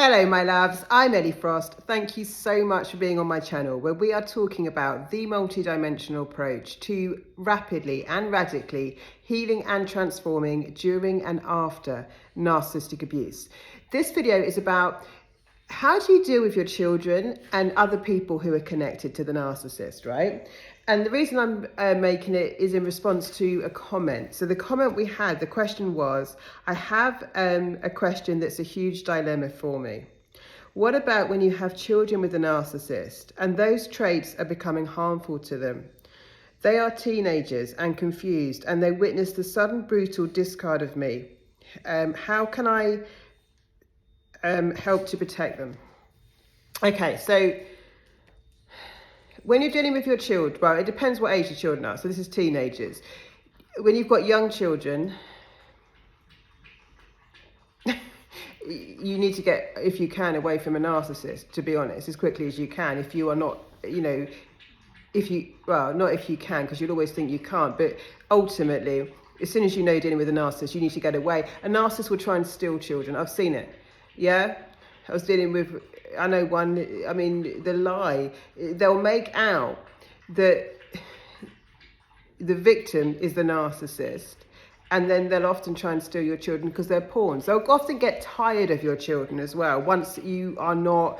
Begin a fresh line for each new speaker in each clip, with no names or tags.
Hello my loves, I'm Ellie Frost. Thank you so much for being on my channel where we are talking about the multidimensional approach to rapidly and radically healing and transforming during and after narcissistic abuse. This video is about how do you deal with your children and other people who are connected to the narcissist, right? And the reason I'm making it is in response to a comment. So the comment we had, the question was, I have a question that's a huge dilemma for me. What about when you have children with a narcissist and those traits are becoming harmful to them? They are teenagers and confused and they witness the sudden brutal discard of me. How can I help to protect them? Okay, so when you're dealing with your children, well, it depends what age your children are. So this is teenagers. When you've got young children, you need to get, if you can, away from a narcissist, to be honest, as quickly as you can. If you are not, not if you can, because you'll always think you can't, but ultimately, as soon as you know you're dealing with a narcissist, you need to get away. A narcissist will try and steal children. I've seen it. Yeah? I was dealing with, I know one, the lie, they'll make out that the victim is the narcissist, and then they'll often try and steal your children because they're pawns. They'll often get tired of your children as well, once you are not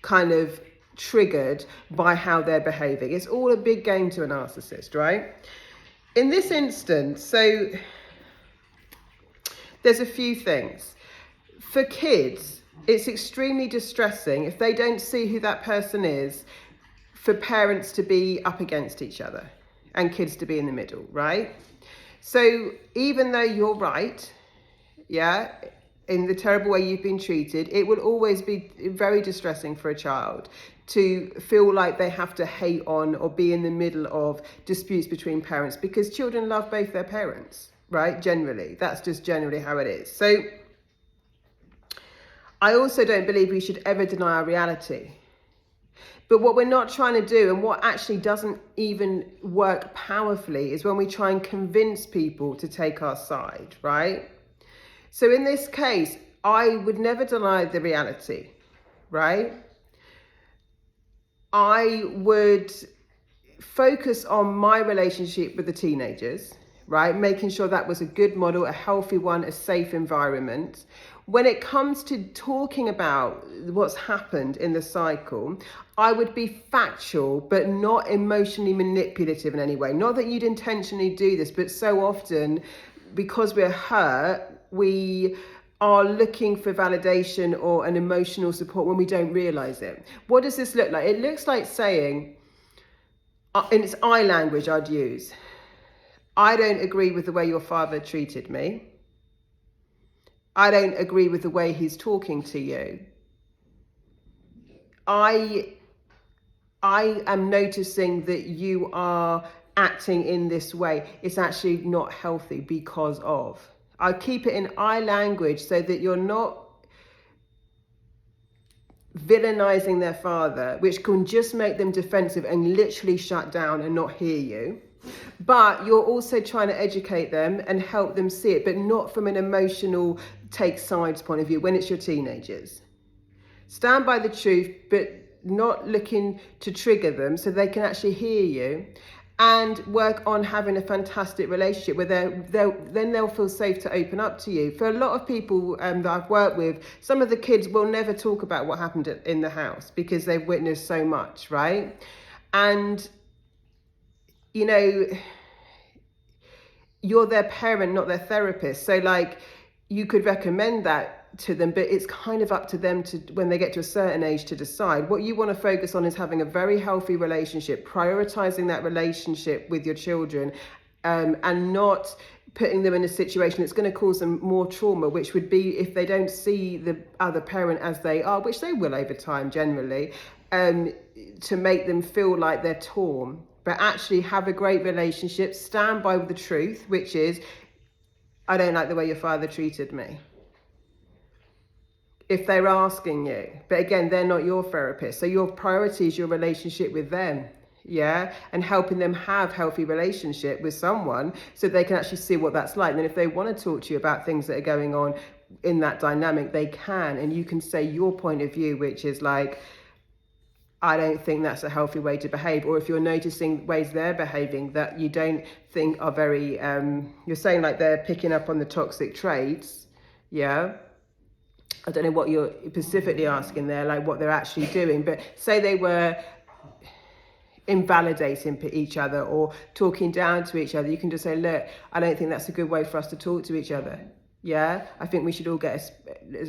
kind of triggered by how they're behaving. It's all a big game to a narcissist, right? In this instance, so there's a few things. For kids, it's extremely distressing if they don't see who that person is, for parents to be up against each other and kids to be in the middle, right? So even though you're right, yeah, in the terrible way you've been treated, it will always be very distressing for a child to feel like they have to hate on or be in the middle of disputes between parents, because children love both their parents, right? Generally, that's just generally how it is. So I also don't believe we should ever deny our reality. But what we're not trying to do, and what actually doesn't even work powerfully, is when we try and convince people to take our side, right? So in this case, I would never deny the reality, right? I would focus on my relationship with the teenagers, right? Making sure that was a good model, a healthy one, a safe environment. When it comes to talking about what's happened in the cycle, I would be factual, but not emotionally manipulative in any way. Not that you'd intentionally do this, but so often, because we're hurt, we are looking for validation or an emotional support when we don't realize it. What does this look like? It looks like saying, in its I language I'd use, I don't agree with the way your father treated me. I don't agree with the way he's talking to you. I am noticing that you are acting in this way. It's actually not healthy because of. I keep it in I language so that you're not villainizing their father, which can just make them defensive and literally shut down and not hear you. But you're also trying to educate them and help them see it, but not from an emotional take sides point of view when it's your teenagers. Stand by the truth, but not looking to trigger them so they can actually hear you, and work on having a fantastic relationship where then they'll feel safe to open up to you. For a lot of people that I've worked with, some of the kids will never talk about what happened in the house because they've witnessed so much, right? And you're their parent, not their therapist. So you could recommend that to them, but it's kind of up to them to, when they get to a certain age, to decide. What you want to focus on is having a very healthy relationship, prioritizing that relationship with your children, and not putting them in a situation that's going to cause them more trauma, which would be if they don't see the other parent as they are, which they will over time generally, to make them feel like they're torn. But actually have a great relationship, stand by the truth, which is, I don't like the way your father treated me. If they're asking you, but again, they're not your therapist. So your priority is your relationship with them, yeah? And helping them have healthy relationship with someone so they can actually see what that's like. And then if they want to talk to you about things that are going on, in that dynamic, they can, and you can say your point of view, which is like, I don't think that's a healthy way to behave. Or if you're noticing ways they're behaving that you don't think are very, you're saying like they're picking up on the toxic traits, yeah. I don't know what you're specifically asking there, like what they're actually doing, but say they were invalidating each other or talking down to each other, you can just say, look, I don't think that's a good way for us to talk to each other. Yeah, I think we should all get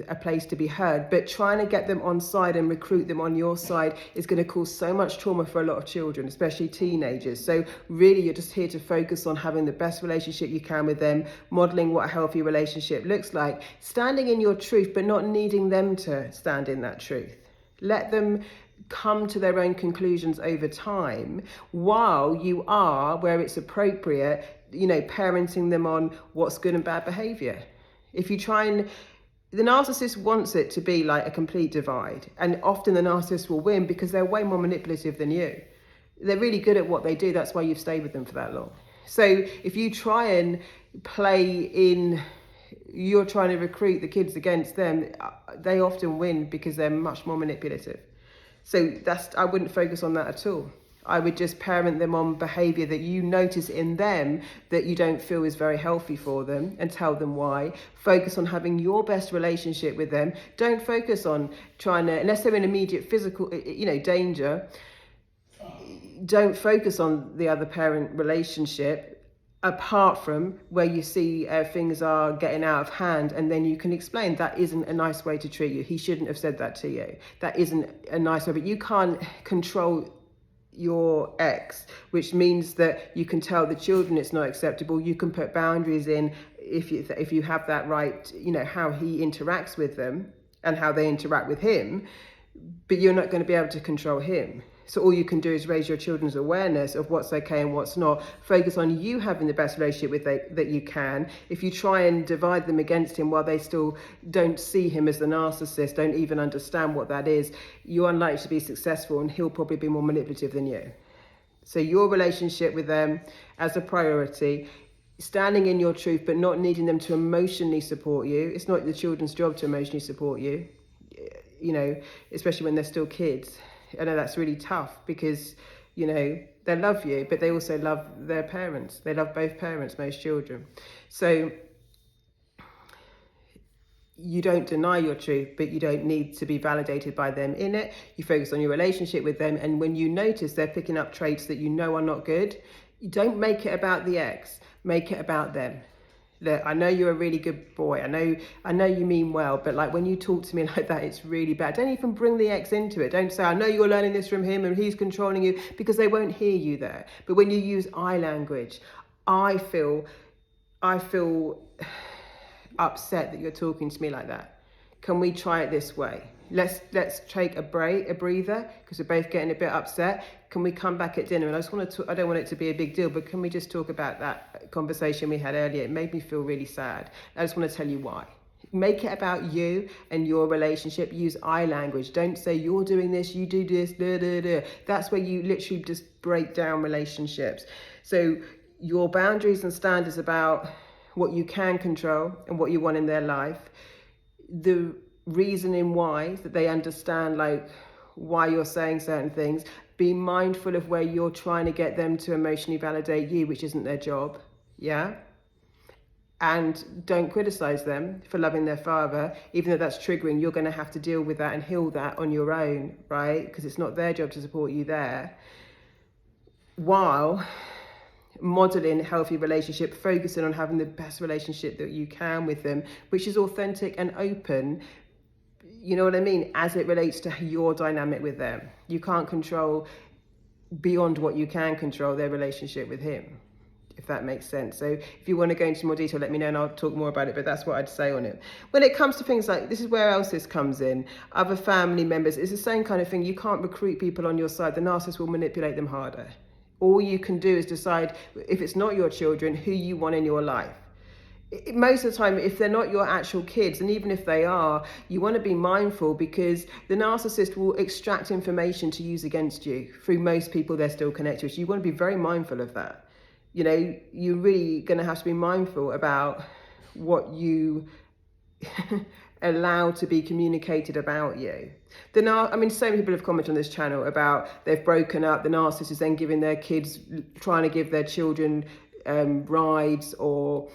a place to be heard. But trying to get them on side and recruit them on your side is going to cause so much trauma for a lot of children, especially teenagers. So really, you're just here to focus on having the best relationship you can with them, modeling what a healthy relationship looks like, standing in your truth, but not needing them to stand in that truth. Let them come to their own conclusions over time, while you are, where it's appropriate, parenting them on what's good and bad behavior. If you try and, the narcissist wants it to be like a complete divide, and often the narcissist will win because they're way more manipulative than you. They're really good at what they do. That's why you've stayed with them for that long. So if you try and play in, you're trying to recruit the kids against them, they often win because they're much more manipulative. So I wouldn't focus on that at all. I would just parent them on behavior that you notice in them that you don't feel is very healthy for them, and tell them why. Focus on having your best relationship with them. Don't focus on trying to, unless they're in immediate physical, danger, don't focus on the other parent relationship, apart from where you see things are getting out of hand, and then you can explain that isn't a nice way to treat you. He shouldn't have said that to you. That isn't a nice way, but you can't control your ex, which means that you can tell the children it's not acceptable. You can put boundaries in if you have that right, how he interacts with them and how they interact with him, but you're not going to be able to control him. So all you can do is raise your children's awareness of what's okay and what's not. Focus on you having the best relationship with that you can. If you try and divide them against him while they still don't see him as the narcissist, don't even understand what that is, you're unlikely to be successful, and he'll probably be more manipulative than you. So your relationship with them as a priority, standing in your truth, but not needing them to emotionally support you. It's not the children's job to emotionally support you, especially when they're still kids. I know that's really tough because, they love you, but they also love their parents. They love both parents, most children. So you don't deny your truth, but you don't need to be validated by them in it. You focus on your relationship with them. And when you notice they're picking up traits that are not good, you don't make it about the ex, make it about them. That I know you're a really good boy. I know you mean well, but like when you talk to me like that, it's really bad. Don't even bring the ex into it. Don't say, I know you're learning this from him and he's controlling you, because they won't hear you there. But when you use I language, I feel upset that you're talking to me like that. Can we try it this way? Let's take a breather, because we're both getting a bit upset. Can we come back at dinner? And I don't want it to be a big deal, but can we just talk about that conversation we had earlier? It made me feel really sad. I just want to tell you why. Make it about you and your relationship. Use I language. Don't say you're doing this, you do this, da, da, da. That's where you literally just break down relationships. So your boundaries and standards about what you can control and what you want in their life. The reasoning why, that they understand like why you're saying certain things. Be mindful of where you're trying to get them to emotionally validate you, which isn't their job. Yeah. And don't criticize them for loving their father, even though that's triggering. You're going to have to deal with that and heal that on your own, right? Because it's not their job to support you there. While modeling a healthy relationship, focusing on having the best relationship that you can with them, which is authentic and open, you know what I mean, as it relates to your dynamic with them. You can't control beyond what you can control their relationship with him, if that makes sense. So if you want to go into more detail, let me know and I'll talk more about it, but that's what I'd say on it. When it comes to things like, this is where else this comes in, other family members, it's the same kind of thing. You can't recruit people on your side. The narcissist will manipulate them harder. All you can do is decide, if it's not your children, who you want in your life. Most of the time, if they're not your actual kids, and even if they are, you want to be mindful, because the narcissist will extract information to use against you. Through most people, they're still connected with you. You want to be very mindful of that. You're really going to have to be mindful about what you allowed to be communicated about you. I mean, so many people have commented on this channel about they've broken up, the narcissist is then giving their kids, trying to give their children rides, or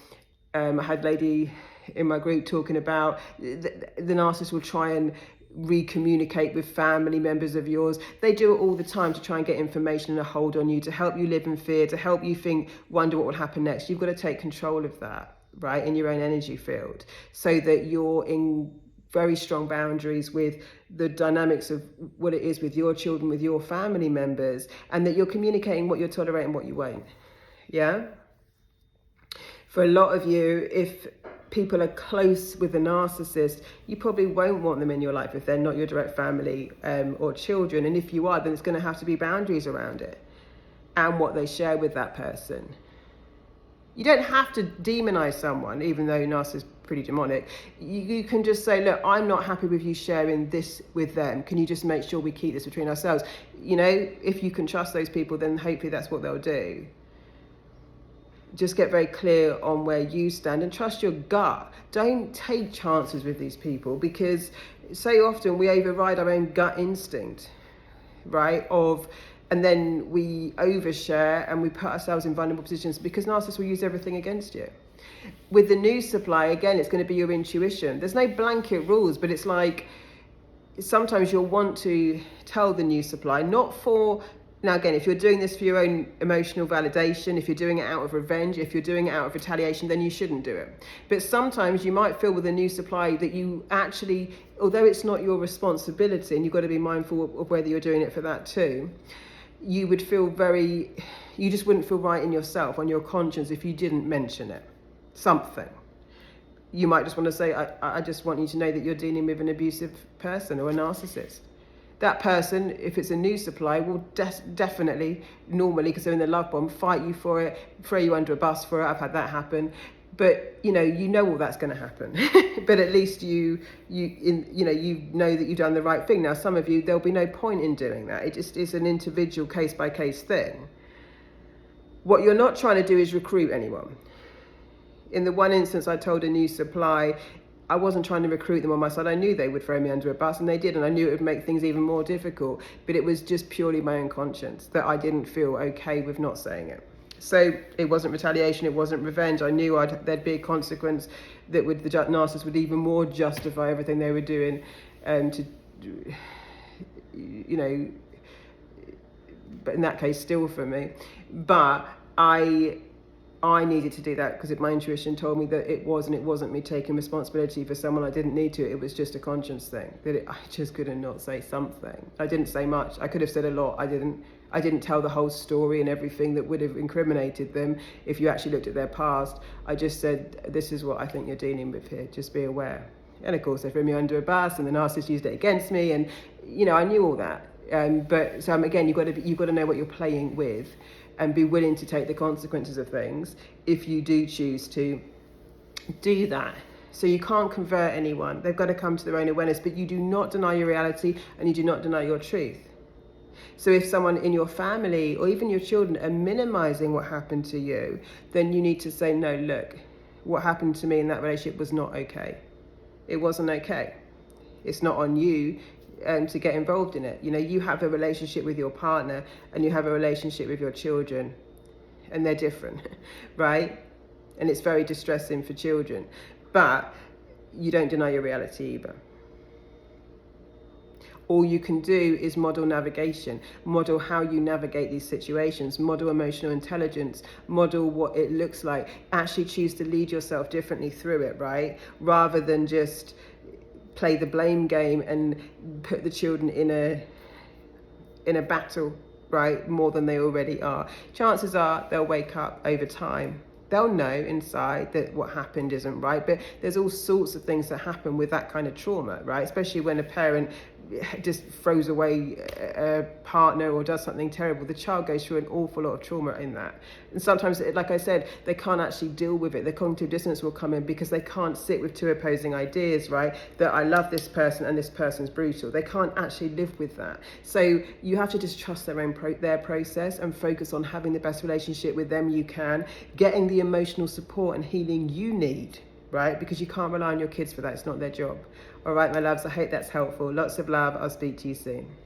I had a lady in my group talking about the narcissist will try and re-communicate with family members of yours. They do it all the time to try and get information and a hold on you, to help you live in fear, to help you wonder what will happen next. You've got to take control of that, right, in your own energy field, so that you're in very strong boundaries with the dynamics of what it is with your children, with your family members, and that you're communicating what you're tolerating, what you won't. Yeah? For a lot of you, if people are close with a narcissist, you probably won't want them in your life if they're not your direct family or children. And if you are, then it's going to have to be boundaries around it and what they share with that person. You don't have to demonize someone, even though narcissists are pretty demonic. You can just say, look, I'm not happy with you sharing this with them. Can you just make sure we keep this between ourselves? You know, if you can trust those people, then hopefully that's what they'll do. Just get very clear on where you stand and trust your gut. Don't take chances with these people, because so often we override our own gut instinct, right? And then we overshare and we put ourselves in vulnerable positions, because narcissists will use everything against you. With the news supply, again, it's going to be your intuition. There's no blanket rules, but it's like sometimes you'll want to tell the news supply, now again, if you're doing this for your own emotional validation, if you're doing it out of revenge, if you're doing it out of retaliation, then you shouldn't do it. But sometimes you might feel with a new supply that you actually, although it's not your responsibility, and you've got to be mindful of whether you're doing it for that too, you just wouldn't feel right in yourself, on your conscience, if you didn't mention it. Something. You might just want to say, I just want you to know that you're dealing with an abusive person or a narcissist. That person, if it's a new supply, will definitely, normally, because they're in the love bomb, fight you for it, throw you under a bus for it. I've had that happen. But you know all that's going to happen. But at least you know that you've done the right thing. Now, some of you, there'll be no point in doing that. It just is an individual case by case thing. What you're not trying to do is recruit anyone. In the one instance I told a new supply, I wasn't trying to recruit them on my side. I knew they would throw me under a bus, and they did, and I knew it would make things even more difficult. But it was just purely my own conscience that I didn't feel okay with not saying it. So it wasn't retaliation, it wasn't revenge. I knew there'd be a consequence that the narcissist would even more justify everything they were doing, but in that case, still for me. But I needed to do that because my intuition told me that it wasn't me taking responsibility for someone I didn't need to. It was just a conscience thing, I just couldn't not say something. I didn't say much. I could have said a lot. I didn't tell the whole story and everything that would have incriminated them if you actually looked at their past. I just said, this is what I think you're dealing with here. Just be aware. And of course, they threw me under a bus, and the narcissist used it against me, and I knew all that. But again, you've got to know what you're playing with, and be willing to take the consequences of things if you do choose to do that. So you can't convert anyone. They've got to come to their own awareness, but you do not deny your reality, and you do not deny your truth. So if someone in your family or even your children are minimizing what happened to you, then you need to say, no, look, what happened to me in that relationship was not okay. It wasn't okay. It's not on you to get involved in it. You have a relationship with your partner and you have a relationship with your children, and they're different, right? And it's very distressing for children, but you don't deny your reality either. All you can do is model navigation, model how you navigate these situations, model emotional intelligence, model what it looks like, actually choose to lead yourself differently through it, right? Rather than just play the blame game and put the children in a battle, right, more than they already are. Chances are they'll wake up over time. They'll know inside that what happened isn't right, but there's all sorts of things that happen with that kind of trauma, right? Especially when a parent just throws away a partner or does something terrible. The child goes through an awful lot of trauma in that. And sometimes, like I said, they can't actually deal with it. The cognitive dissonance will come in because they can't sit with two opposing ideas, right? That I love this person and this person's brutal. They can't actually live with that. So you have to just trust their process and focus on having the best relationship with them you can, getting the emotional support and healing you need right? Because you can't rely on your kids for that. It's not their job. All right, my loves, I hope that's helpful. Lots of love. I'll speak to you soon.